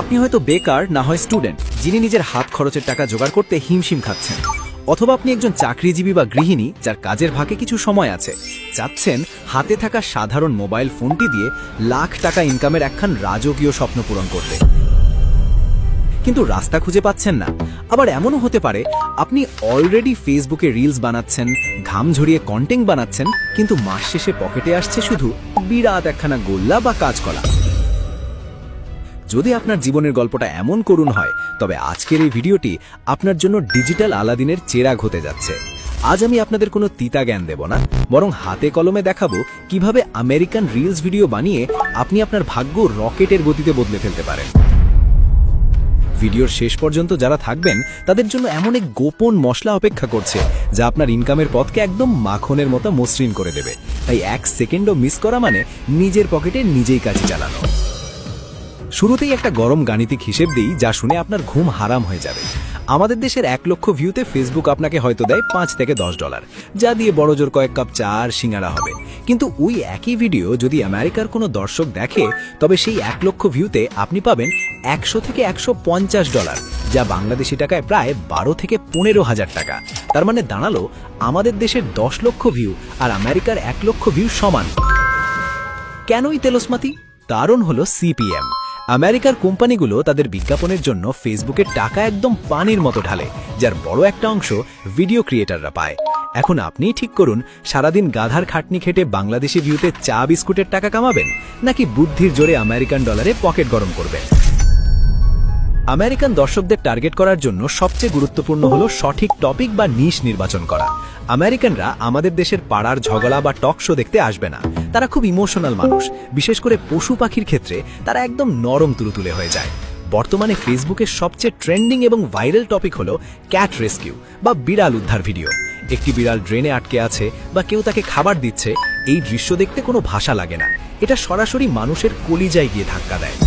আপনি হয়তো বেকার না হয় স্টুডেন্ট, যিনি নিজের হাত খরচের টাকা জোগাড় করতে হিমশিম খাচ্ছেন। অথবা আপনি একজন চাকরিজীবী বা গৃহিণী যার কাজের ফাঁকে কিছু সময় আছে, চাচ্ছেন হাতে থাকা সাধারণ মোবাইল ফোনটি দিয়ে লাখ টাকা ইনকামের একখান রাজকীয় স্বপ্ন পূরণ করতে, কিন্তু রাস্তা খুঁজে পাচ্ছেন না। আবার এমনও হতে পারে আপনি অলরেডি ফেসবুকে রিলস বানাচ্ছেন, ঘাম ঝরিয়ে কন্টেন্ট বানাচ্ছেন, কিন্তু মাস শেষে পকেটে আসছে শুধু বিরাট একখানা গোল্লা বা কাজকলা। যদি আপনার জীবনের গল্পটা এমন করুণ হয়, তবে আজকের এই ভিডিওটি আপনার জন্য ডিজিটাল আলাদিনের চেরাগ হতে যাচ্ছে। আজ আমি আপনাদের কোনো তিতা জ্ঞান দেব না, বরং হাতে কলমে দেখাবো কিভাবে আমেরিকান রিলস ভিডিও বানিয়ে আপনি আপনার ভাগ্য রকেটের গতিতে বদলে ফেলতে পারেন। ভিডিওর শেষ পর্যন্ত যারা থাকবেন তাদের জন্য এমন এক গোপন মশলা অপেক্ষা করছে, যা আপনার ইনকামের পথকে একদম মাখনের মতো মসৃণ করে দেবে। তাই এক সেকেন্ডও মিস করা মানে নিজের পকেটে নিজেই কাজে চালানো। শুরুতেই একটা গরম গাণিতিক হিসেব দিই, যা শুনে আপনার ঘুম হারাম হয়ে যাবে। আমাদের দেশের 1 লক্ষ ভিউতে ফেসবুক আপনাকে হয়তো দেয় $5 থেকে $10, যা দিয়ে বড়জোর কয়েক কাপ চা আর সিঙ্গারা হবে। কিন্তু ওই একই ভিডিও যদি আমেরিকার কোনো দর্শক দেখে, তবে সেই 1 লক্ষ ভিউতে আপনি পাবেন $100 থেকে $150, যা বাংলাদেশি টাকায় প্রায় 12 থেকে 15,000 টাকা। তার মানে দাঁড়ালো আমাদের দেশের 10 লক্ষ ভিউ আর আমেরিকার 1 লক্ষ ভিউ সমান। কেনই তেলসমাতি? কারণ হলো সিপিএম। আমেরিকার কোম্পানিগুলো তাদের বিজ্ঞাপনের জন্য ফেসবুকে টাকা একদম পানির মতো ঢালে, যার বড় একটা অংশ ভিডিও ক্রিয়েটাররা পায়। এখন আপনিই ঠিক করুন, সারাদিন গাধার খাটনি খেটে বাংলাদেশি ভিউতে চা বিস্কুটের টাকা কামাবেন, নাকি বুদ্ধির জোরে আমেরিকান ডলারে পকেট গরম করবেন। আমেরিকান দর্শকদের টার্গেট করার জন্য সবচেয়ে গুরুত্বপূর্ণ হলো সঠিক টপিক বা নিশ নির্বাচন করা। আমেরিকানরা আমাদের দেশের পাড়ার ঝগড়া বা টক শো দেখতে আসবে না। তারা খুব ইমোশনাল মানুষ, বিশেষ করে পশু পাখির ক্ষেত্রে তারা একদম নরম তুলতুলে হয়ে যায়। বর্তমানে ফেসবুকের সবচেয়ে ট্রেন্ডিং এবং ভাইরাল টপিক হলো ক্যাট রেস্কিউ বা বিড়াল উদ্ধার ভিডিও। একটি বিড়াল ড্রেনে আটকে আছে বা কেউ তাকে খাবার দিচ্ছে, এই দৃশ্য দেখতে কোনো ভাষা লাগে না, এটা সরাসরি মানুষের কলিজায় গিয়ে ধাক্কা দেয়।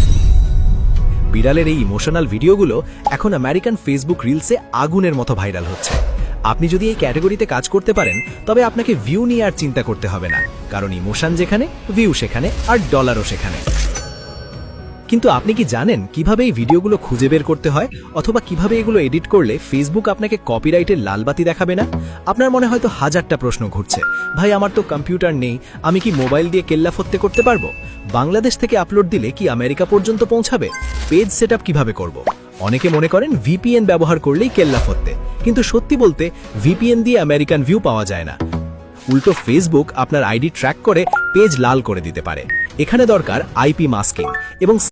বিড়ালের এই ইমোশনাল ভিডিওগুলো এখন আমেরিকান ফেসবুক রিলসে আগুনের মতো ভাইরাল হচ্ছে। আপনি যদি এই ক্যাটাগরিতে কাজ করতে পারেন, তবে আপনাকে ভিউ নিয়ে আর চিন্তা করতে হবে না, কারণ ইমোশন যেখানে, ভিউ সেখানে, আর ডলারও সেখানে। কিন্তু আপনি কি জানেন কিভাবে এই ভিডিওগুলো খুঁজে বের করতে হয়, অথবা কিভাবে এগুলো এডিট করলে ফেসবুক আপনাকে কপিরাইটের লালবাতি দেখাবে না? আপনার মনে হয়তো হাজারটা প্রশ্ন ঘুরছে, ভাই আমার তো কম্পিউটার নেই, আমি কি মোবাইল দিয়ে কেল্লাফত্তে করতে পারবো? বাংলাদেশ থেকে আপলোড দিলে কি আমেরিকা পর্যন্ত পৌঁছাবে? পেজ সেটআপ কিভাবে করব? অনেকে মনে করেন ভিপিএন ব্যবহার করলেই কেল্লাফত্তে, কিন্তু সত্যি বলতে ভিপিএন দিয়ে আমেরিকান ভিউ পাওয়া যায় না। উল্টো ফেসবুক আপনার আইডি ট্র্যাক করে পেজ লাল করে দিতে পারে। এখানে দরকার আইপি মাস্কিং এবং